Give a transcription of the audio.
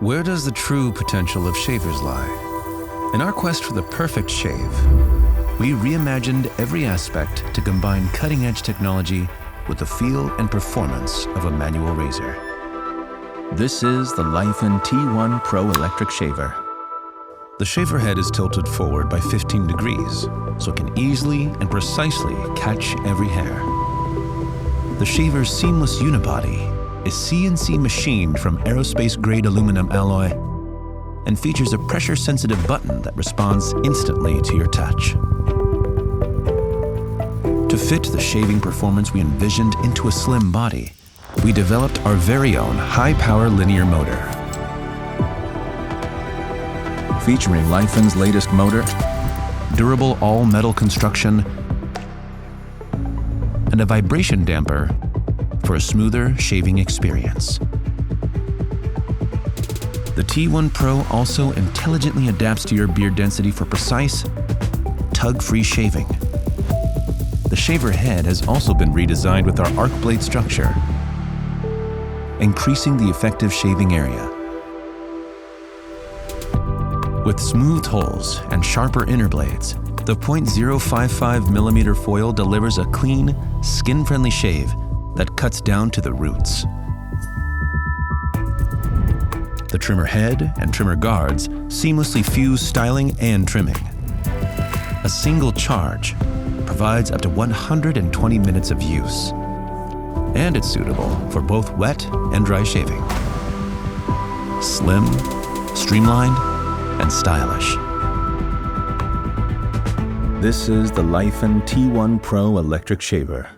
Where does the true potential of shavers lie? In our quest for the perfect shave, we reimagined every aspect to combine cutting-edge technology with the feel and performance of a manual razor. This is the Laifen T1 Pro Electric Shaver. The shaver head is tilted forward by 15 degrees, so it can easily and precisely catch every hair. The shaver's seamless unibody is CNC machined from aerospace-grade aluminum alloy and features a pressure-sensitive button that responds instantly to your touch. To fit the shaving performance we envisioned into a slim body, we developed our very own high-power linear motor. Featuring Laifen's latest motor, durable all-metal construction, and a vibration damper for a smoother shaving experience. The T1 Pro also intelligently adapts to your beard density for precise, tug-free shaving. The shaver head has also been redesigned with our ArcBlade structure, increasing the effective shaving area. With smoothed holes and sharper inner blades, the .055mm foil delivers a clean, skin-friendly shave that cuts down to the roots. The trimmer head and trimmer guards seamlessly fuse styling and trimming. A single charge provides up to 120 minutes of use, and it's suitable for both wet and dry shaving. Slim, streamlined, and stylish. This is the Laifen T1 Pro Electric Shaver.